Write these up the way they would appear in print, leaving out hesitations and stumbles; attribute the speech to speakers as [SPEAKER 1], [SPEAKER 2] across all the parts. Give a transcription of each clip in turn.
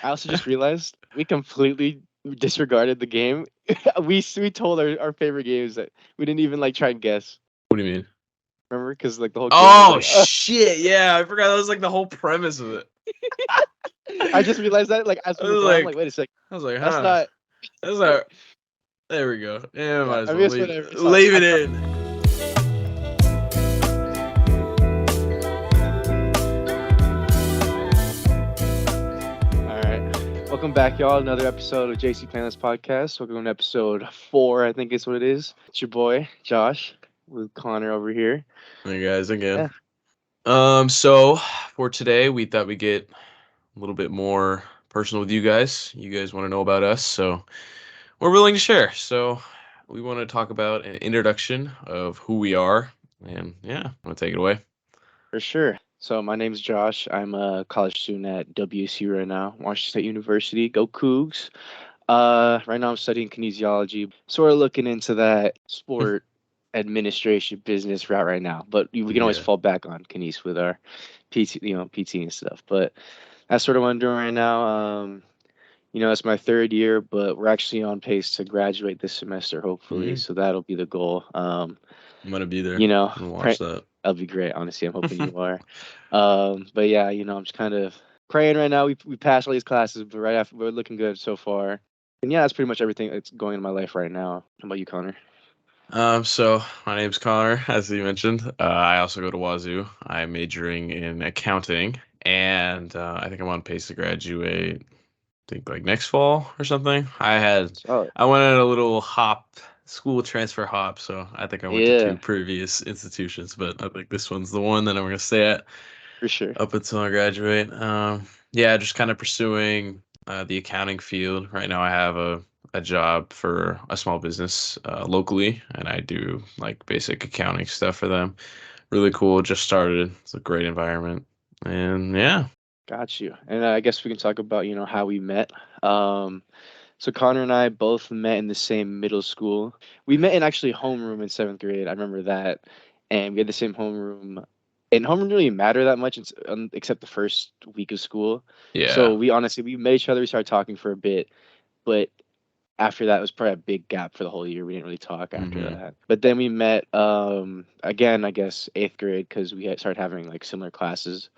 [SPEAKER 1] I also just realized we completely disregarded the game. We told our favorite games that we didn't even like try and guess.
[SPEAKER 2] What do you mean?
[SPEAKER 1] Remember? Because like the whole game was
[SPEAKER 2] Oh
[SPEAKER 1] like,
[SPEAKER 2] shit! Yeah, I forgot that was like the whole premise of it.
[SPEAKER 1] I just realized that like as
[SPEAKER 2] I
[SPEAKER 1] we were
[SPEAKER 2] was
[SPEAKER 1] going, I'm
[SPEAKER 2] like,
[SPEAKER 1] like, wait a second,
[SPEAKER 2] I was like,
[SPEAKER 1] that's
[SPEAKER 2] huh?
[SPEAKER 1] not.
[SPEAKER 2] That's not. There we go. Yeah,
[SPEAKER 1] Yeah,
[SPEAKER 2] might as
[SPEAKER 1] I mean
[SPEAKER 2] well
[SPEAKER 1] it's whatever. It's fine.
[SPEAKER 2] leave
[SPEAKER 1] I
[SPEAKER 2] it
[SPEAKER 1] thought,
[SPEAKER 2] in.
[SPEAKER 1] all right, welcome back, y'all. Another episode of JC Planets Podcast. Welcome to episode 4, I think is what it is. It's your boy Josh with Connor over here.
[SPEAKER 2] Hey guys, again.
[SPEAKER 1] Yeah.
[SPEAKER 2] So for today, we thought we'd get a little bit more personal with you guys. You guys want to know about us, so we're willing to share. So we want to talk about an introduction of who we are, and yeah, want to take it away.
[SPEAKER 1] For sure. So my name's Josh. I'm a college student at WSU right now, Washington State University. Go Cougs. Right now I'm studying kinesiology, sort of looking into that sport administration business route right now. But we can always
[SPEAKER 2] Yeah.
[SPEAKER 1] fall back on kines with our PT and stuff. But that's sort of what I'm doing right now. It's my third year, but we're actually on pace to graduate this semester, hopefully.
[SPEAKER 2] Mhm.
[SPEAKER 1] So that'll be the goal.
[SPEAKER 2] I'm gonna be there.
[SPEAKER 1] You know,
[SPEAKER 2] I'm gonna
[SPEAKER 1] pray,
[SPEAKER 2] watch that.
[SPEAKER 1] that'll be great. Honestly, I'm hoping you are. But yeah, I'm just kind of praying right now. We passed all these classes, but right after we're looking good so far. And yeah, that's pretty much everything that's going in my life right now. How about you, Connor?
[SPEAKER 2] So my name's Connor, as you mentioned. I also go to Wazoo. I'm majoring in accounting, and I think I'm on pace to graduate. I think like next fall or something.
[SPEAKER 1] Oh,
[SPEAKER 2] I went on a little school transfer hop, so I think I went to two
[SPEAKER 1] yeah,
[SPEAKER 2] previous institutions, but I think this one's the one that I'm gonna stay at
[SPEAKER 1] for sure.
[SPEAKER 2] up until I graduate. Yeah, just kind of pursuing the accounting field. Right now, I have a job for a small business locally, and I do like basic accounting stuff for them. Really cool. Just started. It's a great environment, and yeah.
[SPEAKER 1] Got you. And I guess we can talk about how we met. So Connor and I both met in the same middle school. We met in actually homeroom in 7th grade. I remember that, and we had the same homeroom. And homeroom didn't really matter that much, except the first week of school.
[SPEAKER 2] Yeah.
[SPEAKER 1] So we met each other. We started talking for a bit, but after that it was probably a big gap for the whole year. We didn't really talk after
[SPEAKER 2] hmm
[SPEAKER 1] that. But then we met again, I guess 8th grade, because we had started having like similar classes.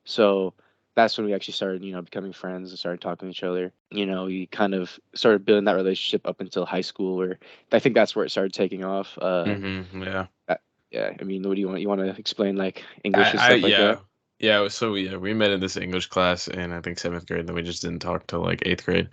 [SPEAKER 1] So that's when we actually started, becoming friends and started talking to each other. We kind of started building that relationship up until high school, where I think that's where it started taking off.
[SPEAKER 2] Yeah.
[SPEAKER 1] Uh, yeah, I mean, what do you want? You want to explain like English and stuff like
[SPEAKER 2] Yeah.
[SPEAKER 1] that?
[SPEAKER 2] Yeah, so we met in this English class in I think 7th grade, and then we just didn't talk till like 8th grade.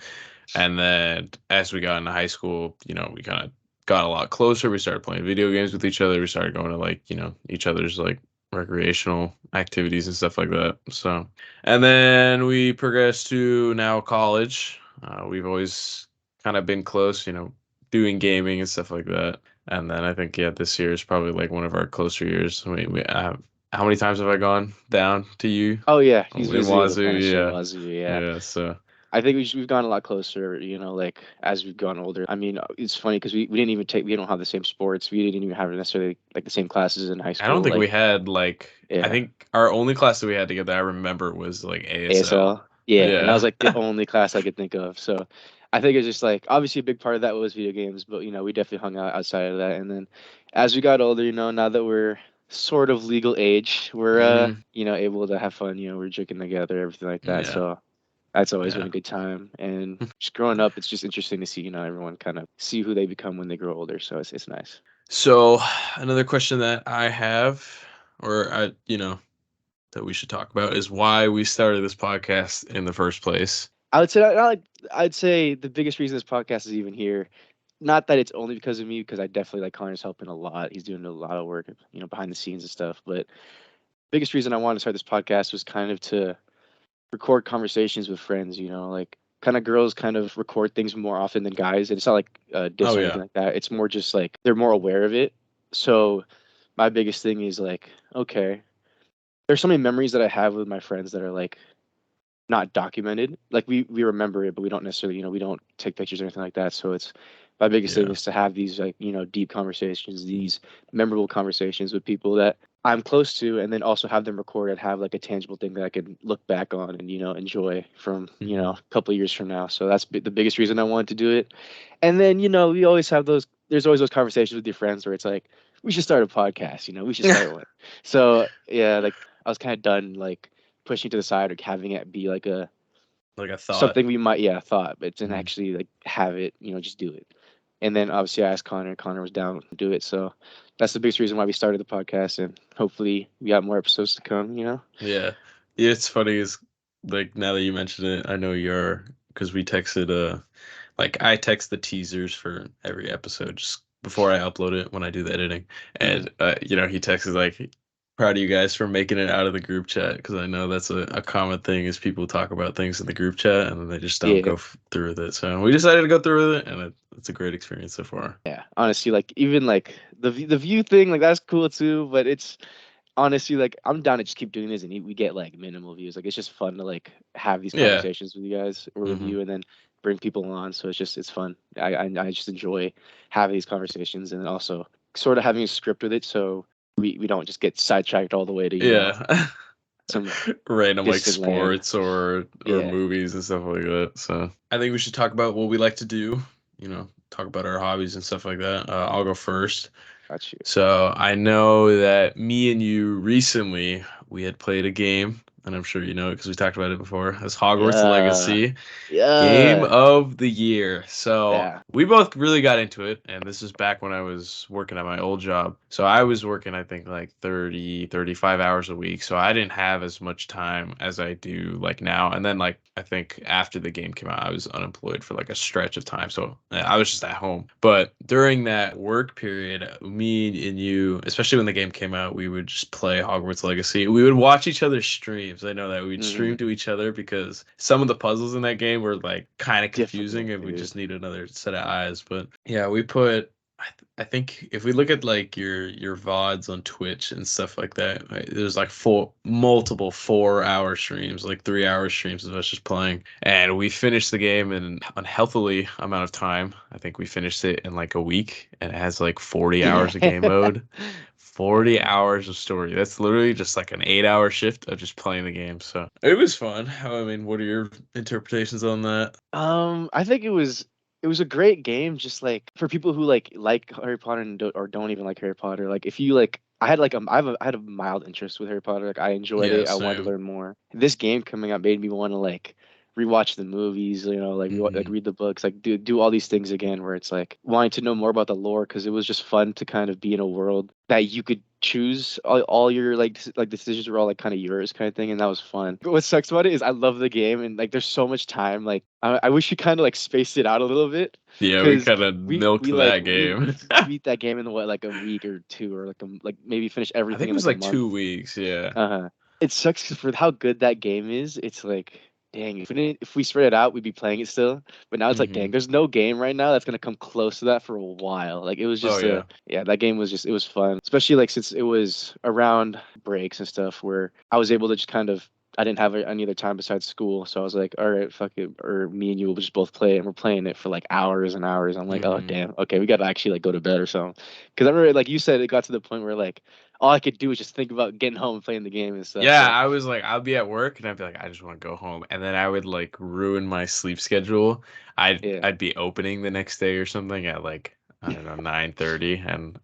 [SPEAKER 2] And then as we got into high school, we kind of got a lot closer. We started playing video games with each other. We started going to like, each other's like recreational activities and stuff like that. So, and then we progressed to now college. We've always kind of been close, doing gaming and stuff like that. And then I think, yeah, this year is probably like one of our closer years. We how many times have I gone down to you
[SPEAKER 1] Oh yeah, he's
[SPEAKER 2] in
[SPEAKER 1] visited a
[SPEAKER 2] Wazoo?
[SPEAKER 1] bunch of
[SPEAKER 2] Yeah.
[SPEAKER 1] Wazoo. Yeah,
[SPEAKER 2] Yeah. So,
[SPEAKER 1] I think we've gotten a lot closer. Like as we've gone older. I mean, it's funny because we didn't even we don't have the same sports. We didn't even have necessarily like the same classes in high
[SPEAKER 2] I don't
[SPEAKER 1] school.
[SPEAKER 2] think we
[SPEAKER 1] Like
[SPEAKER 2] had like, I
[SPEAKER 1] yeah,
[SPEAKER 2] think our only class that we had together, I remember, was like ASL.
[SPEAKER 1] ASL. Yeah, and that was
[SPEAKER 2] Yeah.
[SPEAKER 1] like the only class I could think of. So I think it's just like obviously a big part of that was video games, but we definitely hung out outside of that. And then as we got older, now that we're sort of legal age, we're
[SPEAKER 2] hmm
[SPEAKER 1] able to have fun. We're drinking together, everything like that.
[SPEAKER 2] Yeah.
[SPEAKER 1] So that's always been
[SPEAKER 2] Yeah.
[SPEAKER 1] a good time. And just growing up, it's just interesting to see everyone kind of see who they become when they grow older. So it's nice.
[SPEAKER 2] So another question that I have, or that we should talk about is why we started this podcast in the first place.
[SPEAKER 1] I would say I'd say the biggest reason this podcast is even here, not that it's only because of me, because I definitely like Connor's helping a lot. He's doing a lot of work, behind the scenes and stuff. But biggest reason I wanted to start this podcast was kind of to record conversations with friends. Like kind of girls kind of record things more often than guys, and it's not like diss
[SPEAKER 2] Oh
[SPEAKER 1] or
[SPEAKER 2] yeah.
[SPEAKER 1] anything like that. It's more just like they're more aware of it. So my biggest thing is like, okay, there's so many memories that I have with my friends that are like not documented. Like we remember it, but we don't necessarily, we don't take pictures or anything like that. So it's my biggest thing
[SPEAKER 2] Yeah.
[SPEAKER 1] is to have these like, deep conversations, these memorable conversations with people that I'm close to, and then also have them record and have like a tangible thing that I could look back on and enjoy from
[SPEAKER 2] Mm-hmm.
[SPEAKER 1] a couple of years from now. So that's the biggest reason I wanted to do it. And then we always have those. There's always those conversations with your friends where it's like we should start a podcast. We should start one. So yeah, like I was kind of done like pushing to the side or having it be like a
[SPEAKER 2] Like a thought.
[SPEAKER 1] something we might thought, but didn't
[SPEAKER 2] Mm-hmm.
[SPEAKER 1] actually like have it, just do it. And then obviously I asked Connor. Connor was down to do it, so that's the biggest reason why we started the podcast, and hopefully we got more episodes to come.
[SPEAKER 2] Yeah. Yeah, it's funny is like now that you mention it, I know you're because we texted like I text the teasers for every episode just before I upload it when I do the editing.
[SPEAKER 1] Hmm.
[SPEAKER 2] And he texted like proud of you guys for making it out of the group chat because I know that's a common thing is people talk about things in the group chat and then they just don't
[SPEAKER 1] Yeah,
[SPEAKER 2] go through with it. So we decided to go through with it and it's a great experience so far.
[SPEAKER 1] yeah. Honestly, like even like the view thing, like that's cool too. But it's honestly like I'm down to just keep doing this, and we get like minimal views. Like it's just fun to like have these
[SPEAKER 2] Yeah.
[SPEAKER 1] conversations with you guys or with
[SPEAKER 2] Hmm.
[SPEAKER 1] you, and then bring people on. So it's fun. I just enjoy having these conversations, and also sort of having a script with it, so we don't just get sidetracked all the way to
[SPEAKER 2] Yeah.
[SPEAKER 1] some
[SPEAKER 2] Random like
[SPEAKER 1] distant land.
[SPEAKER 2] sports or
[SPEAKER 1] Yeah,
[SPEAKER 2] movies and stuff like that. So I think we should talk about what we like to do, talk about our hobbies and stuff like that. I'll go first.
[SPEAKER 1] got you.
[SPEAKER 2] So I know that me and you recently we had played a game, and I'm sure you know it because we talked about it before. It's Hogwarts
[SPEAKER 1] Yeah,
[SPEAKER 2] Legacy. Game
[SPEAKER 1] yeah,
[SPEAKER 2] of the year. So
[SPEAKER 1] yeah.
[SPEAKER 2] we both really got into it, and this is back when I was working at my old job. So I was working, I think, like 30, 35 hours a week. So I didn't have as much time as I do like now. And then like I think after the game came out, I was unemployed for like a stretch of time. So I was just at home. But during that work period, me and you, especially when the game came out, we would just play Hogwarts Legacy. We would watch each other's streams. I know that we'd
[SPEAKER 1] Hmm.
[SPEAKER 2] stream to each other because some of the puzzles in that game were like kind of confusing
[SPEAKER 1] Difficult,
[SPEAKER 2] and we
[SPEAKER 1] dude.
[SPEAKER 2] just need another set of eyes. But yeah, we put I think if we look at like your VODs on Twitch and stuff like that, right, there's like multiple 4 hour streams, like 3 hour streams of us just playing. And we finished the game in an unhealthily amount of time. I think we finished it in like a week and it has like 40
[SPEAKER 1] Yeah.
[SPEAKER 2] hours of game mode. 40
[SPEAKER 1] Yeah.
[SPEAKER 2] hours of story. That's literally just like an 8 hour shift of just playing the game. So it was fun. I mean, what are your interpretations on that?
[SPEAKER 1] I think it was a great game, just like for people who like Harry Potter and don't even like Harry Potter. Like if you like, I had like I had a mild interest with Harry Potter. Like I enjoyed
[SPEAKER 2] Yeah,
[SPEAKER 1] it. I wanted to
[SPEAKER 2] same.
[SPEAKER 1] learn more. This game coming out made me want to like rewatch the movies. Like
[SPEAKER 2] Hmm.
[SPEAKER 1] read the books. Like do all these things again. Where it's like wanting to know more about the lore because it was just fun to kind of be in a world that you could choose all your like decisions were all like kind of yours kind of thing, and that was fun. But what sucks about it is I love the game, and like there's so much time. Like I wish we kind of like spaced it out a little bit,
[SPEAKER 2] Yeah, we
[SPEAKER 1] because
[SPEAKER 2] kind of
[SPEAKER 1] we
[SPEAKER 2] milked
[SPEAKER 1] we like
[SPEAKER 2] that
[SPEAKER 1] we
[SPEAKER 2] game.
[SPEAKER 1] beat that game in what, like a week or two, or like maybe finish
[SPEAKER 2] I think
[SPEAKER 1] everything
[SPEAKER 2] it
[SPEAKER 1] in
[SPEAKER 2] was
[SPEAKER 1] like a
[SPEAKER 2] like
[SPEAKER 1] month.
[SPEAKER 2] 2 weeks. Yeah.
[SPEAKER 1] Uh-huh. It sucks 'cause for how good that game is. It's like, dang, if we spread it out, we'd be playing it still. But now it's like, dang,
[SPEAKER 2] Hmm.
[SPEAKER 1] there's no game right now that's gonna come close to that for a while. Like it was
[SPEAKER 2] Oh
[SPEAKER 1] just
[SPEAKER 2] yeah.
[SPEAKER 1] yeah, that game was just it was fun, especially like since it was around breaks and stuff where I was able to just kind of. I didn't have any other time besides school, so I was like, all right, fuck it, or me and you will just both play it, and we're playing it for like hours and hours. I'm like, oh
[SPEAKER 2] Hmm.
[SPEAKER 1] damn, okay, we gotta actually like go to bed or something. Because I remember, like you said, it got to the point where like all I could do was just think about getting home and playing the game and stuff.
[SPEAKER 2] Yeah,
[SPEAKER 1] So
[SPEAKER 2] I was like, I'll be at work and I'd be like, I just want to go home, and then I would like ruin my sleep schedule. I'd
[SPEAKER 1] yeah,
[SPEAKER 2] I'd be opening the next day or something at like I don't know 9:30, and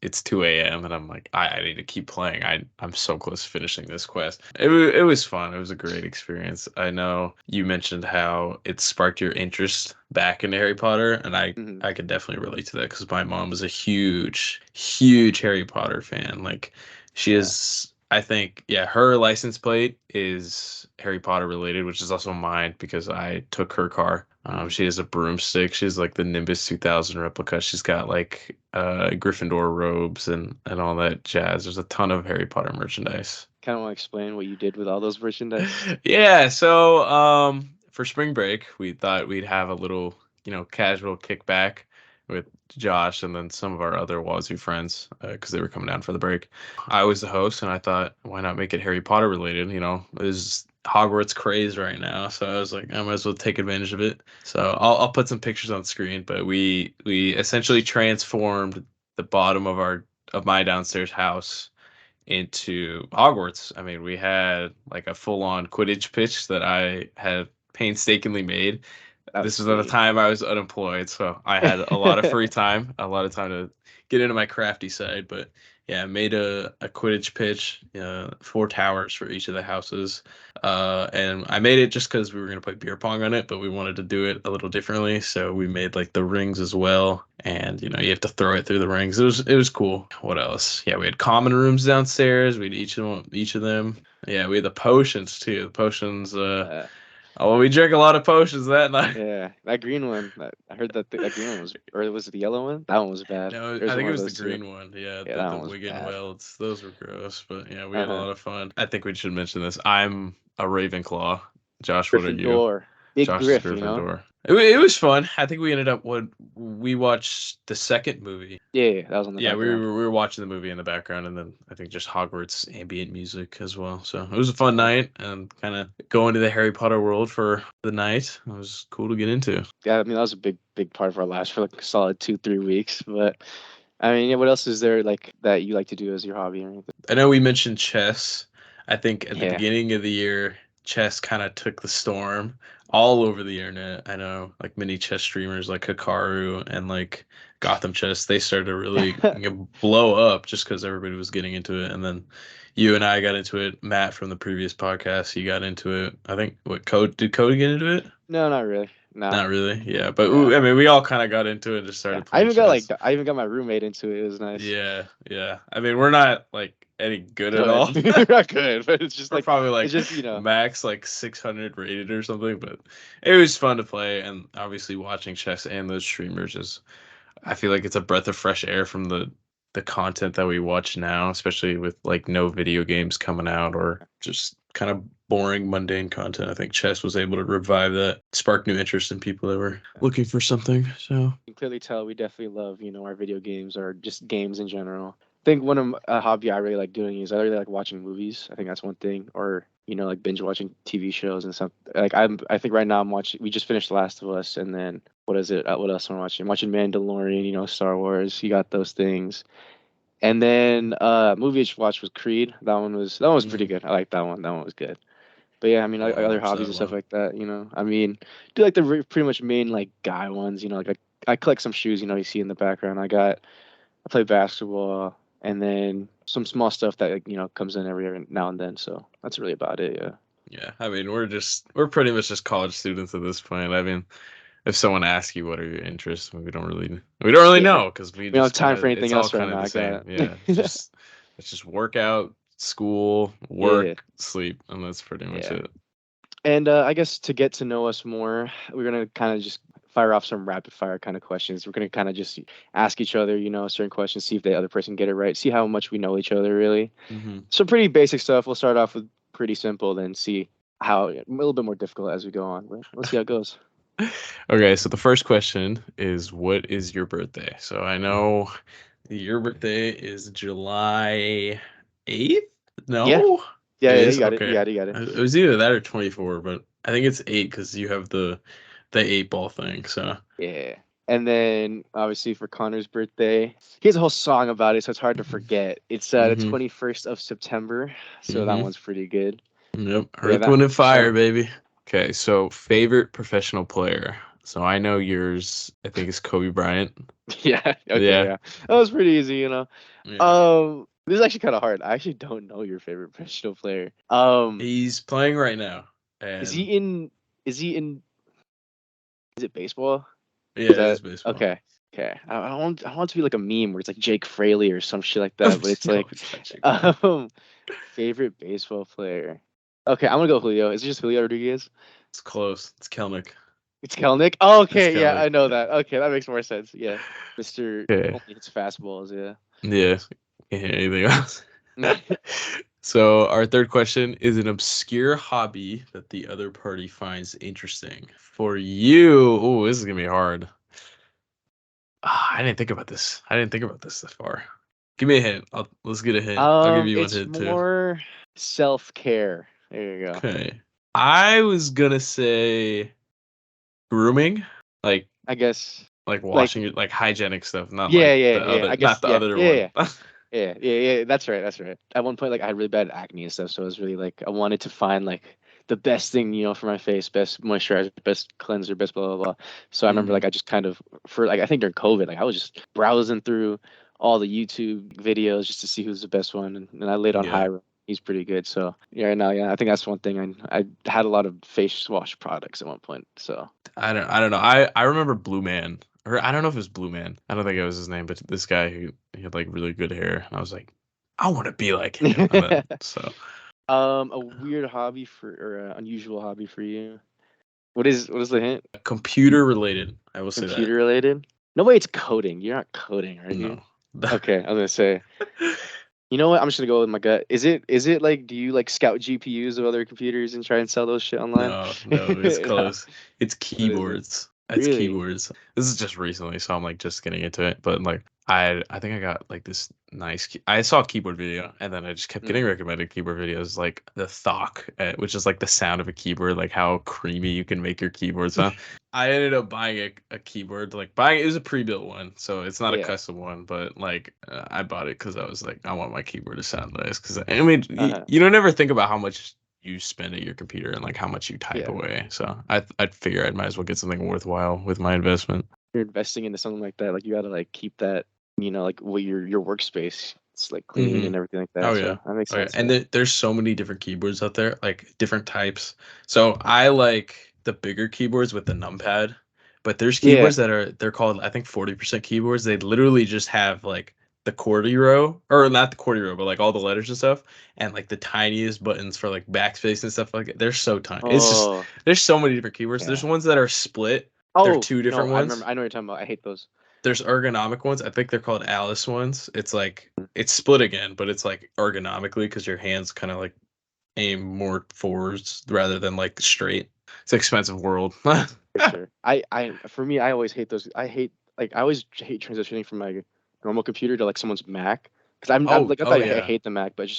[SPEAKER 2] it's 2 a.m. and I'm like, I need to keep playing. I'm so close to finishing this quest. It was fun. It was a great experience. I know you mentioned how it sparked your interest back into Harry Potter, and I
[SPEAKER 1] hmm,
[SPEAKER 2] I could definitely relate to that because my mom was a huge Harry Potter fan. Like she
[SPEAKER 1] yeah,
[SPEAKER 2] is, I think, yeah, her license plate is Harry Potter related, which is also mine because I took her car.
[SPEAKER 1] hmm.
[SPEAKER 2] She has a broomstick. She's like the Nimbus 2000 replica. She's got like Gryffindor robes and all that jazz. There's a ton of Harry Potter merchandise.
[SPEAKER 1] Kind of want to explain what you did with all those merchandise.
[SPEAKER 2] Yeah, so for spring break, we thought we'd have a little, casual kickback with Josh and then some of our other Wazoo friends because they were coming down for the break. I was the host, and I thought, why not make it Harry Potter related? There's Hogwarts craze right now, so I was like, I might as well take advantage of it. So I'll put some pictures on screen, but we essentially transformed the bottom of my downstairs house into Hogwarts. I mean, we had like a full-on Quidditch pitch that I had painstakingly made.
[SPEAKER 1] That was
[SPEAKER 2] This was at the
[SPEAKER 1] sweet.
[SPEAKER 2] time I was unemployed, so I had a lot of free time, a lot of time to get into my crafty side. But yeah, I made a Quidditch pitch, 4 towers for each of the houses, and I made it just because we were gonna play beer pong on it, but we wanted to do it a little differently, so we made like the rings as well, and you have to throw it through the rings. It was cool. What else? Yeah, we had common rooms downstairs. We had each of them. Yeah, we had the potions too. The potions.
[SPEAKER 1] uh,
[SPEAKER 2] Oh, well, we drank a lot of potions that night.
[SPEAKER 1] yeah, that green one. I heard that green one was, or was it the yellow one? That one was bad.
[SPEAKER 2] No,
[SPEAKER 1] There's
[SPEAKER 2] I think
[SPEAKER 1] one
[SPEAKER 2] it
[SPEAKER 1] of
[SPEAKER 2] was the
[SPEAKER 1] those two.
[SPEAKER 2] green one. Yeah,
[SPEAKER 1] Yeah,
[SPEAKER 2] the
[SPEAKER 1] that
[SPEAKER 2] the
[SPEAKER 1] one was
[SPEAKER 2] Wigan
[SPEAKER 1] bad.
[SPEAKER 2] Welds. Those were gross, but yeah, we had a
[SPEAKER 1] Uh-huh.
[SPEAKER 2] lot of fun. I think we should mention this. I'm a Ravenclaw. Josh, what are you?
[SPEAKER 1] Gryffindor, big
[SPEAKER 2] Josh is
[SPEAKER 1] Griff, you know.
[SPEAKER 2] Gryffindor. It was fun. I think we ended up what we watched the second movie.
[SPEAKER 1] Yeah, yeah, that was on the
[SPEAKER 2] Yeah, we
[SPEAKER 1] background.
[SPEAKER 2] were we were watching the movie in the background, and then I think just Hogwarts ambient music as well. So it was a fun
[SPEAKER 1] Uh-huh.
[SPEAKER 2] night, and kind of going to the Harry Potter world for the night. It was cool to get into.
[SPEAKER 1] Yeah, I mean that was a big part of our lives for like a solid 2-3 weeks. But I mean, yeah, what else is there like that you like to do as your hobby or anything?
[SPEAKER 2] I know we mentioned chess. I think at the
[SPEAKER 1] Yeah,
[SPEAKER 2] beginning of the year, chess kind of took the storm all over the internet. I know like many chess streamers like Hikaru and like Gotham Chess, they started to really blow up just because everybody was getting into it. And then you and I got into it. Matt from the previous podcast, he got into it. I think did Cody get into it?
[SPEAKER 1] no, not really.
[SPEAKER 2] Not
[SPEAKER 1] Nah,
[SPEAKER 2] really. Yeah, but
[SPEAKER 1] nah.
[SPEAKER 2] I mean, we all kind of got into it and just
[SPEAKER 1] Yeah,
[SPEAKER 2] started playing chess.
[SPEAKER 1] I even got my roommate into it. It was nice.
[SPEAKER 2] Yeah, yeah. I mean, we're not like any good at all.
[SPEAKER 1] Good, not good, but it's just
[SPEAKER 2] We're
[SPEAKER 1] like
[SPEAKER 2] probably
[SPEAKER 1] it's
[SPEAKER 2] like
[SPEAKER 1] just
[SPEAKER 2] max like 600 rated or something, but it was fun to play. And obviously, watching chess and those streamers is, I feel like it's a breath of fresh air from the content that we watch now, especially with like no video games coming out or just kind of boring, mundane content. I think chess was able to revive that, spark new interest in people that were looking for something. So,
[SPEAKER 1] you can clearly tell we definitely love our video games or just games in general. I think one of a hobby I really like doing is I really like watching movies. I think that's one thing, or like binge watching TV shows and stuff. Like I think right now I'm watching. We just finished The Last of Us, and then what is it? What else am I watching? I'm watching Mandalorian. Star Wars. You got those things. And then movie I just watched was Creed. That one was pretty good. I like that one. That one was good. But yeah, I mean,
[SPEAKER 2] I want to
[SPEAKER 1] other
[SPEAKER 2] watch
[SPEAKER 1] hobbies
[SPEAKER 2] that
[SPEAKER 1] and stuff
[SPEAKER 2] one.
[SPEAKER 1] like that. I mean, do like the pretty much main like guy ones. Like I collect some shoes. You see in the background. I play basketball, and then some small stuff that like, comes in every now and then. So that's really about it. Yeah.
[SPEAKER 2] Yeah, I mean, we're pretty much just college students at this point. I mean, if someone asks you what are your interests, we don't really
[SPEAKER 1] Yeah.
[SPEAKER 2] know because we
[SPEAKER 1] We don't have
[SPEAKER 2] just kind
[SPEAKER 1] time for
[SPEAKER 2] of it's
[SPEAKER 1] anything
[SPEAKER 2] all
[SPEAKER 1] else right
[SPEAKER 2] kind of
[SPEAKER 1] now.
[SPEAKER 2] the
[SPEAKER 1] I
[SPEAKER 2] same.
[SPEAKER 1] got
[SPEAKER 2] Yeah,
[SPEAKER 1] it.
[SPEAKER 2] it's just workout, school,
[SPEAKER 1] Yeah.
[SPEAKER 2] work, sleep, and that's pretty much
[SPEAKER 1] Yeah.
[SPEAKER 2] it.
[SPEAKER 1] And I guess to get to know us more, we're gonna kind of just fire off some rapid fire kind of questions. We're gonna kind of just ask each other, certain questions, see if the other person get it right, see how much we know each other really.
[SPEAKER 2] Hmm.
[SPEAKER 1] So pretty basic stuff. We'll start off with pretty simple, then see how a little bit more difficult as we go on. But let's see how it goes.
[SPEAKER 2] Okay, so the first question is, what is your birthday? So I know your birthday is July 8th?
[SPEAKER 1] Yeah,
[SPEAKER 2] No,
[SPEAKER 1] yeah,
[SPEAKER 2] it
[SPEAKER 1] yeah. You
[SPEAKER 2] is
[SPEAKER 1] got it.
[SPEAKER 2] okay.
[SPEAKER 1] You got it. You got it.
[SPEAKER 2] It was either that or 24, but I think it's 8 because you have the 8 ball thing. So.
[SPEAKER 1] Yeah. And then obviously for Connor's birthday, he has a whole song about it, so it's hard to forget. It's the
[SPEAKER 2] Mm-hmm.
[SPEAKER 1] 21st of September, so that
[SPEAKER 2] Mm-hmm.
[SPEAKER 1] one's pretty good.
[SPEAKER 2] Yep.
[SPEAKER 1] Yeah,
[SPEAKER 2] Earth, Wind, and
[SPEAKER 1] that
[SPEAKER 2] Fire, baby. Okay, so favorite professional player. So I know yours. I think is Kobe Bryant.
[SPEAKER 1] yeah. Okay.
[SPEAKER 2] Yeah.
[SPEAKER 1] Yeah. That was pretty easy.
[SPEAKER 2] Yeah.
[SPEAKER 1] This is actually kind of hard. I actually don't know your favorite professional player.
[SPEAKER 2] He's playing right now,
[SPEAKER 1] Is he
[SPEAKER 2] and
[SPEAKER 1] in? Is he in? Is it baseball?
[SPEAKER 2] yeah,
[SPEAKER 1] Is
[SPEAKER 2] it
[SPEAKER 1] that
[SPEAKER 2] is baseball.
[SPEAKER 1] okay? Okay. I want it to be like a meme where it's like Jake Fraley or some shit like that, but it's
[SPEAKER 2] No,
[SPEAKER 1] like,
[SPEAKER 2] it's not Jake Paul.
[SPEAKER 1] um, favorite baseball player. Okay, I'm gonna go Julio. Is it just Julio Rodriguez?
[SPEAKER 2] It's close. It's Kelnick.
[SPEAKER 1] It's Kelnick. Oh,
[SPEAKER 2] It's
[SPEAKER 1] okay, yeah,
[SPEAKER 2] Kelnick.
[SPEAKER 1] I know that. Okay, that makes more sense. Yeah, Mister
[SPEAKER 2] Okay.
[SPEAKER 1] only hits fastballs. Yeah.
[SPEAKER 2] Yeah. Can't hear anything else. So our third question is an obscure hobby that the other party finds interesting. For you, oh, this is gonna be hard. I didn't think about this. I didn't think about this far. Give me a hint. Let's get a hint. I'll give you one
[SPEAKER 1] It's
[SPEAKER 2] hint too.
[SPEAKER 1] more self-care. There you go.
[SPEAKER 2] Okay. I was gonna say grooming, like
[SPEAKER 1] I guess
[SPEAKER 2] like
[SPEAKER 1] like
[SPEAKER 2] washing it, like hygienic stuff, not
[SPEAKER 1] yeah,
[SPEAKER 2] like
[SPEAKER 1] yeah,
[SPEAKER 2] the
[SPEAKER 1] yeah.
[SPEAKER 2] other,
[SPEAKER 1] I
[SPEAKER 2] not
[SPEAKER 1] guess
[SPEAKER 2] the
[SPEAKER 1] yeah,
[SPEAKER 2] other
[SPEAKER 1] yeah,
[SPEAKER 2] one.
[SPEAKER 1] yeah. Yeah. That's right. That's right. At one point, like I had really bad acne and stuff, so I was really like I wanted to find like the best thing, for my face, best moisturizer, best cleanser, best blah blah blah. So I remember
[SPEAKER 2] Mm,
[SPEAKER 1] like I just kind of for like I think during COVID, like I was just browsing through all the YouTube videos just to see who's the best one, and I laid on
[SPEAKER 2] yeah.
[SPEAKER 1] Hyra. He's pretty good. So yeah, no, yeah, I think that's one thing. I had a lot of face wash products at one point. So
[SPEAKER 2] I don't know. I remember Blue Man, or I don't know if it was Blue Man. I don't think it was his name, but this guy who he had like really good hair, and I was like, I want to be like him. And then so
[SPEAKER 1] a weird hobby for or unusual hobby for you. What is the hint?
[SPEAKER 2] computer related, I will say that.
[SPEAKER 1] Computer related? No way it's coding. You're not coding, are you?
[SPEAKER 2] No.
[SPEAKER 1] Okay, I was gonna say. You know what? I'm just gonna go with my gut. Is it like do you like scout GPUs of other computers and try and sell those shit online?
[SPEAKER 2] No, it's
[SPEAKER 1] No.
[SPEAKER 2] close. It's
[SPEAKER 1] What is it?
[SPEAKER 2] keyboards. It's
[SPEAKER 1] Really?
[SPEAKER 2] keyboards. This is just recently, so I'm like just getting into it. But like I think I got like this nice I saw a keyboard video and then I just kept getting
[SPEAKER 1] Mm.
[SPEAKER 2] recommended keyboard videos like the Thock, which is like the sound of a keyboard, like how creamy you can make your keyboard sound. I ended up buying a keyboard, like buying it was a pre-built one, so it's not a
[SPEAKER 1] Yeah.
[SPEAKER 2] custom one, but like I bought it because I was like I want my keyboard to sound nice. Because I mean,
[SPEAKER 1] Uh-huh.
[SPEAKER 2] you don't ever think about how much you spend at your computer and like how much you type
[SPEAKER 1] Yeah.
[SPEAKER 2] away. So I'd figure I might as well get something worthwhile with my investment.
[SPEAKER 1] You're investing into something like that, like you gotta like keep that, like what your workspace. It's like clean
[SPEAKER 2] Hmm.
[SPEAKER 1] and everything like that.
[SPEAKER 2] Oh yeah.
[SPEAKER 1] So that makes
[SPEAKER 2] Oh yeah.
[SPEAKER 1] sense.
[SPEAKER 2] And
[SPEAKER 1] Yeah.
[SPEAKER 2] there's so many different keyboards out there, like different types. So I like the bigger keyboards with the numpad, but there's
[SPEAKER 1] Yeah.
[SPEAKER 2] keyboards they're called I think 40% keyboards. They literally just have like the QWERTY row, or not the QWERTY row, but like all the letters and stuff, and like the tiniest buttons for like backspace and stuff like that. They're so tiny. It's just
[SPEAKER 1] Oh.
[SPEAKER 2] there's so many different keyboards. There's
[SPEAKER 1] Yeah.
[SPEAKER 2] ones that are split. They're
[SPEAKER 1] Oh
[SPEAKER 2] two
[SPEAKER 1] no,
[SPEAKER 2] different
[SPEAKER 1] I remember.
[SPEAKER 2] ones.
[SPEAKER 1] I know what you're talking about. I hate those.
[SPEAKER 2] There's ergonomic ones. I think they're called Alice ones. It's like it's split again, but it's like ergonomically because your hands kind of like aim more forwards rather than like straight. It's an expensive world.
[SPEAKER 1] For sure. For me, I always hate those. I always hate transitioning from my normal computer to like someone's Mac because I'm
[SPEAKER 2] Oh,
[SPEAKER 1] like I
[SPEAKER 2] oh
[SPEAKER 1] thought I
[SPEAKER 2] yeah,
[SPEAKER 1] hate the Mac, but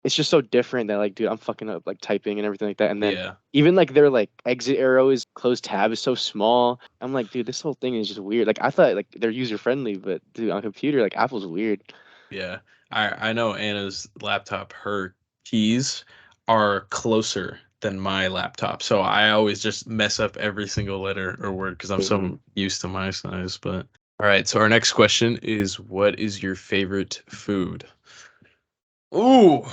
[SPEAKER 1] it's just so different that like dude, I'm fucking up like typing and everything like that, and then
[SPEAKER 2] yeah,
[SPEAKER 1] even like their like exit arrow is closed tab is so small. I'm like, dude, this whole thing is just weird. Like I thought like they're user friendly, but dude, on a computer like Apple's weird.
[SPEAKER 2] yeah. I know Anna's laptop. Her keys are closer than my laptop, so I always just mess up every single letter or word because I'm
[SPEAKER 1] Mhm.
[SPEAKER 2] so used to my size. But all right, so our next question is, what is your favorite food? Ooh.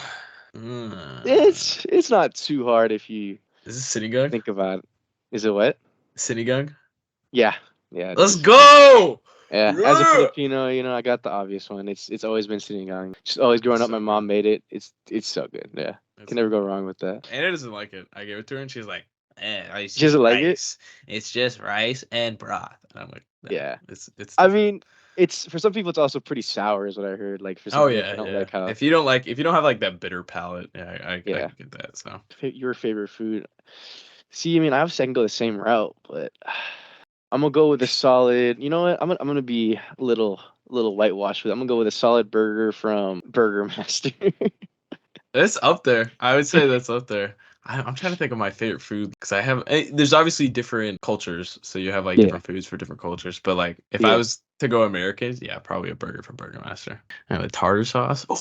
[SPEAKER 1] It's not too hard if you
[SPEAKER 2] Is this Sinigang?
[SPEAKER 1] think about it. Is it what?
[SPEAKER 2] Sinigang?
[SPEAKER 1] Yeah, yeah, it
[SPEAKER 2] Let's
[SPEAKER 1] is.
[SPEAKER 2] go!
[SPEAKER 1] Yeah, as a
[SPEAKER 2] Yeah!
[SPEAKER 1] Filipino, I got the obvious one. It's always been sinigang. Just always growing
[SPEAKER 2] It's
[SPEAKER 1] up, my
[SPEAKER 2] so good.
[SPEAKER 1] mom made it. It's so good. Yeah,
[SPEAKER 2] It's
[SPEAKER 1] can
[SPEAKER 2] so
[SPEAKER 1] never go
[SPEAKER 2] good.
[SPEAKER 1] wrong with that.
[SPEAKER 2] Anna doesn't like it. I gave it to her and she's like, it's
[SPEAKER 1] She
[SPEAKER 2] just
[SPEAKER 1] doesn't like it.
[SPEAKER 2] rice. It's just rice and broth. And I'm like, no,
[SPEAKER 1] Yeah,
[SPEAKER 2] it's
[SPEAKER 1] I
[SPEAKER 2] different.
[SPEAKER 1] mean, it's for some people it's also pretty sour, is what I heard. Like for some
[SPEAKER 2] Oh
[SPEAKER 1] people, if
[SPEAKER 2] yeah,
[SPEAKER 1] they don't
[SPEAKER 2] yeah.
[SPEAKER 1] like how,
[SPEAKER 2] If you don't have like that bitter palate, yeah, I
[SPEAKER 1] yeah,
[SPEAKER 2] can get that. So
[SPEAKER 1] your favorite food. See, I mean, I obviously I can go the same route, but I'm gonna go with a solid. You know what? I'm gonna be a little whitewashed with it. I'm gonna go with a solid burger from Burger Master.
[SPEAKER 2] that's up there. I would say that's up there. I'm trying to think of my favorite food because there's obviously different cultures, so you have like
[SPEAKER 1] Yeah,
[SPEAKER 2] different foods for different cultures. But like, if I
[SPEAKER 1] yeah.
[SPEAKER 2] was to go Americans, yeah, probably a burger from Burger Master and a tartar sauce. Oh,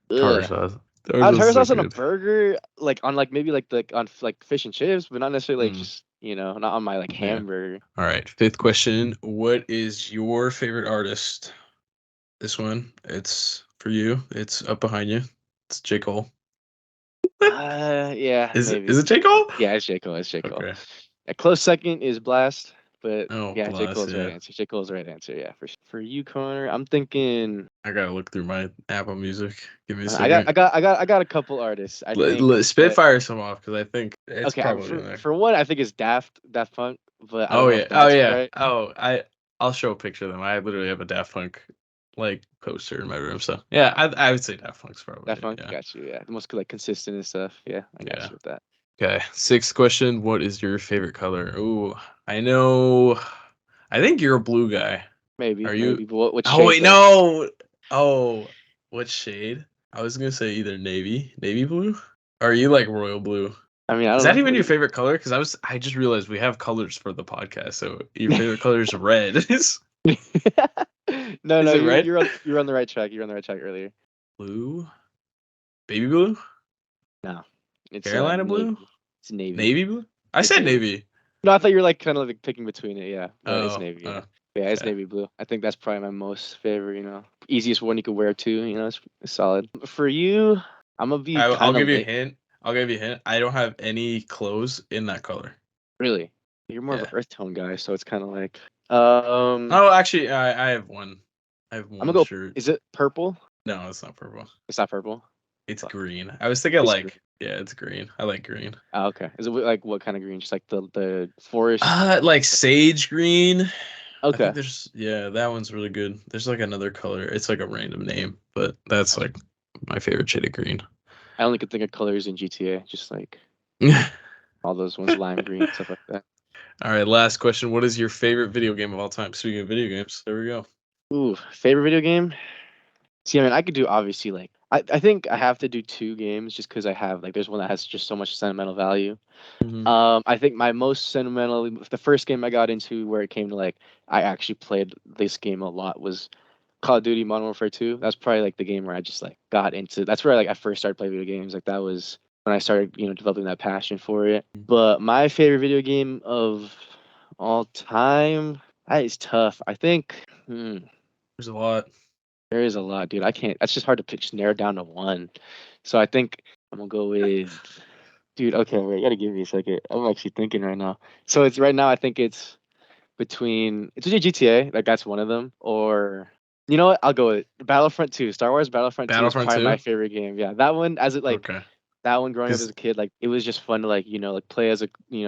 [SPEAKER 2] tartar
[SPEAKER 1] Ugh.
[SPEAKER 2] sauce. Tartar sauce
[SPEAKER 1] Tartar
[SPEAKER 2] is so
[SPEAKER 1] sauce on a
[SPEAKER 2] good.
[SPEAKER 1] burger, like on like maybe like on like fish and chips, but not necessarily like
[SPEAKER 2] Mm,
[SPEAKER 1] just not on my like
[SPEAKER 2] yeah.
[SPEAKER 1] hamburger.
[SPEAKER 2] All right. Fifth question. What is your favorite artist? This one, it's for you. It's up behind you. It's J. Cole.
[SPEAKER 1] Yeah,
[SPEAKER 2] Is
[SPEAKER 1] maybe.
[SPEAKER 2] it J. Cole?
[SPEAKER 1] Yeah, it's J Cole. It's J Cole.
[SPEAKER 2] Okay.
[SPEAKER 1] A close second is Blast, but
[SPEAKER 2] Oh,
[SPEAKER 1] yeah, J
[SPEAKER 2] bless.
[SPEAKER 1] Cole's the right
[SPEAKER 2] Yeah.
[SPEAKER 1] answer. J Cole's the right answer. Yeah, for you, Connor. I'm thinking.
[SPEAKER 2] I gotta look through my Apple Music. Give me a
[SPEAKER 1] I got
[SPEAKER 2] second.
[SPEAKER 1] I got I got I got a couple artists. I think that
[SPEAKER 2] Spitfire some off because I think it's
[SPEAKER 1] okay.
[SPEAKER 2] probably in
[SPEAKER 1] For
[SPEAKER 2] there.
[SPEAKER 1] for one, I think it's Daft Punk, but I don't
[SPEAKER 2] Oh
[SPEAKER 1] know
[SPEAKER 2] yeah.
[SPEAKER 1] if
[SPEAKER 2] Oh
[SPEAKER 1] that's
[SPEAKER 2] yeah.
[SPEAKER 1] right.
[SPEAKER 2] Oh, I'll show a picture of them. I literally have a Daft Punk like poster in my room. So yeah, I would say Daft Punk's probably
[SPEAKER 1] Daft
[SPEAKER 2] it.
[SPEAKER 1] Punk,
[SPEAKER 2] Yeah.
[SPEAKER 1] got you. Yeah, the most like consistent and stuff. Yeah, I got
[SPEAKER 2] Yeah.
[SPEAKER 1] you with that.
[SPEAKER 2] Okay. Sixth question. What is your favorite color? Ooh, I know. I think you're a blue guy. Are
[SPEAKER 1] Maybe.
[SPEAKER 2] you?
[SPEAKER 1] But what
[SPEAKER 2] Oh
[SPEAKER 1] shade
[SPEAKER 2] wait,
[SPEAKER 1] though?
[SPEAKER 2] no. Oh, what shade? I was gonna say either navy blue. Or are you like royal blue?
[SPEAKER 1] I mean, I
[SPEAKER 2] Is
[SPEAKER 1] don't
[SPEAKER 2] that
[SPEAKER 1] know.
[SPEAKER 2] even your favorite color? Because I just realized we have colors for the podcast. So your favorite color is red.
[SPEAKER 1] No,
[SPEAKER 2] Is
[SPEAKER 1] no,
[SPEAKER 2] it red?
[SPEAKER 1] you're on the right track. You're on the right track earlier.
[SPEAKER 2] Blue? Baby blue?
[SPEAKER 1] No, it's
[SPEAKER 2] Carolina blue?
[SPEAKER 1] navy. It's navy.
[SPEAKER 2] Navy blue? I
[SPEAKER 1] It's
[SPEAKER 2] said
[SPEAKER 1] navy.
[SPEAKER 2] navy.
[SPEAKER 1] No, I thought you were like kind of like picking between it. Yeah, but it's
[SPEAKER 2] Oh,
[SPEAKER 1] navy.
[SPEAKER 2] oh,
[SPEAKER 1] Yeah, yeah, it's
[SPEAKER 2] okay.
[SPEAKER 1] navy blue. I think that's probably my most favorite. Easiest one you could wear too. It's solid. For you, I'm gonna be
[SPEAKER 2] I'll
[SPEAKER 1] kind
[SPEAKER 2] give
[SPEAKER 1] of
[SPEAKER 2] you a
[SPEAKER 1] late.
[SPEAKER 2] hint. I'll give you a hint. I don't have any clothes in that color.
[SPEAKER 1] Really, you're more of an
[SPEAKER 2] Yeah.
[SPEAKER 1] earth tone guy, so it's kind of like
[SPEAKER 2] Oh, actually, I have one. I have
[SPEAKER 1] I'm gonna
[SPEAKER 2] one
[SPEAKER 1] go.
[SPEAKER 2] shirt.
[SPEAKER 1] Is it purple?
[SPEAKER 2] No, it's not purple.
[SPEAKER 1] It's not purple.
[SPEAKER 2] It's
[SPEAKER 1] Fuck.
[SPEAKER 2] green. I was thinking
[SPEAKER 1] It's green.
[SPEAKER 2] like, yeah, it's green. I like green.
[SPEAKER 1] Oh, okay. Is it like what kind of green? Just like the forest.
[SPEAKER 2] Like sage green. I think
[SPEAKER 1] Okay.
[SPEAKER 2] yeah, that one's really good. There's like another color. It's like a random name, but that's like my favorite shade of green.
[SPEAKER 1] I only could think of colors in GTA, just like
[SPEAKER 2] All
[SPEAKER 1] all those ones, lime green, stuff like that.
[SPEAKER 2] right, last question. What is your favorite video game of all time? Speaking of video games, there we go.
[SPEAKER 1] Ooh, favorite video game? See, I mean, I could do obviously like I think I have to do two games just because I have like there's one that has just so much sentimental value.
[SPEAKER 2] Hmm.
[SPEAKER 1] I think my most sentimental, the first game I got into where it came to like I actually played this game a lot was Call of Duty Modern Warfare 2. That's probably like the game where I just like got into. That's where I first started playing video games. Like that was when I started developing that passion for it. But my favorite video game of all time, that is tough. I think.
[SPEAKER 2] There's a lot.
[SPEAKER 1] There is a lot, dude. I can't. That's just hard to pitch narrow down to one. So I think I'm gonna go with, dude. Okay, wait. You gotta give me a second. I'm actually thinking right now. So it's right now. I think it's between GTA. Like that's one of them. Or you know what? I'll go with Battlefront 2. Star Wars Battlefront 2 is
[SPEAKER 2] Battlefront
[SPEAKER 1] probably my
[SPEAKER 2] 2.
[SPEAKER 1] favorite game. Yeah, that one as it like
[SPEAKER 2] Okay.
[SPEAKER 1] that one growing up as
[SPEAKER 2] Because
[SPEAKER 1] a kid, like it was just fun to like play as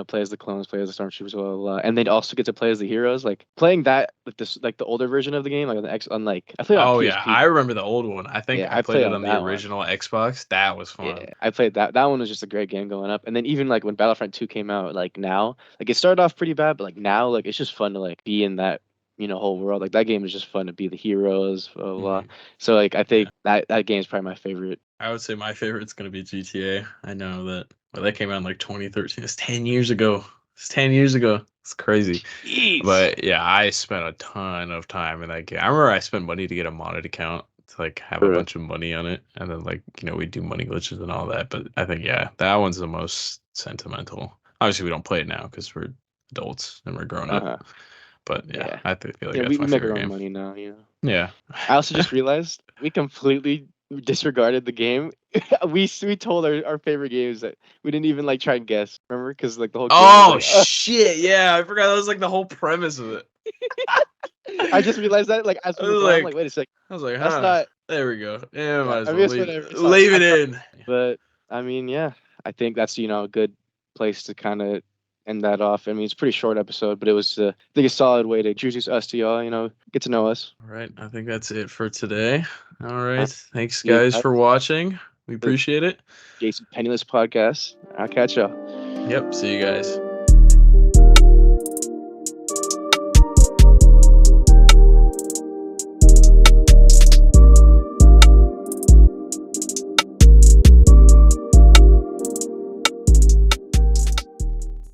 [SPEAKER 1] play as the clones, play as the stormtroopers, blah blah blah. And they'd also get to play as the heroes. Like playing that with this like the older version of the game, like on the X on like I played it on
[SPEAKER 2] oh yeah,
[SPEAKER 1] PSP.
[SPEAKER 2] I remember the old one. I think
[SPEAKER 1] Yeah,
[SPEAKER 2] I
[SPEAKER 1] I
[SPEAKER 2] played
[SPEAKER 1] played
[SPEAKER 2] it
[SPEAKER 1] on
[SPEAKER 2] on the
[SPEAKER 1] that one.
[SPEAKER 2] original Xbox. That was
[SPEAKER 1] Yeah,
[SPEAKER 2] fun.
[SPEAKER 1] I played that. That one was just a great game going up. And then even like when Battlefront 2 came out, like now, like it started off pretty bad, but like now, like it's just fun to like be in that whole world. Like that game is just fun to be the heroes, blah blah, blah.
[SPEAKER 2] Hmm.
[SPEAKER 1] So like I
[SPEAKER 2] Yeah.
[SPEAKER 1] think that game is probably my favorite.
[SPEAKER 2] I would say my favorite's gonna be GTA. I know that. Well, that came out in like 2013. It's 10 years ago. It's 10 years ago. It's crazy.
[SPEAKER 1] Jeez.
[SPEAKER 2] But yeah, I spent a ton of time in that game. I remember I spent money to get a modded account to like have a
[SPEAKER 1] Bruh.
[SPEAKER 2] bunch of money on it, and then like we do money glitches and all that. But I think yeah, that one's the most sentimental. Obviously, we don't play it now because we're adults and we're grown up.
[SPEAKER 1] Uh-huh.
[SPEAKER 2] But yeah,
[SPEAKER 1] Yeah.
[SPEAKER 2] I feel like
[SPEAKER 1] Yeah,
[SPEAKER 2] that's
[SPEAKER 1] we
[SPEAKER 2] my
[SPEAKER 1] make our
[SPEAKER 2] favorite
[SPEAKER 1] own
[SPEAKER 2] game.
[SPEAKER 1] money now.
[SPEAKER 2] Yeah.
[SPEAKER 1] I also just realized we completely disregarded the game. We told our favorite games that we didn't even like try and guess. Remember? Because like the whole game was
[SPEAKER 2] Oh
[SPEAKER 1] like,
[SPEAKER 2] shit! Yeah, I forgot that was like the whole premise of it.
[SPEAKER 1] I just realized that like as
[SPEAKER 2] I
[SPEAKER 1] we were
[SPEAKER 2] was
[SPEAKER 1] going, I'm like,
[SPEAKER 2] like,
[SPEAKER 1] wait a second,
[SPEAKER 2] Huh?
[SPEAKER 1] that's not.
[SPEAKER 2] There we go. Yeah,
[SPEAKER 1] Yeah,
[SPEAKER 2] might as
[SPEAKER 1] I mean
[SPEAKER 2] well
[SPEAKER 1] it's
[SPEAKER 2] leave
[SPEAKER 1] whatever. It's fine.
[SPEAKER 2] leave
[SPEAKER 1] I
[SPEAKER 2] it
[SPEAKER 1] thought,
[SPEAKER 2] in.
[SPEAKER 1] but I mean, yeah, I think that's a good place to kind of end that off. I mean, it's a pretty short episode, but it was I think a solid way to introduce us to y'all. Get to know us.
[SPEAKER 2] All right, I think that's it for today. All
[SPEAKER 1] Uh,
[SPEAKER 2] right, thanks
[SPEAKER 1] you
[SPEAKER 2] guys
[SPEAKER 1] guys,
[SPEAKER 2] for watching. We
[SPEAKER 1] the
[SPEAKER 2] appreciate it.
[SPEAKER 1] Jason Penniless podcast. I'll catch y'all.
[SPEAKER 2] Yep, see you guys.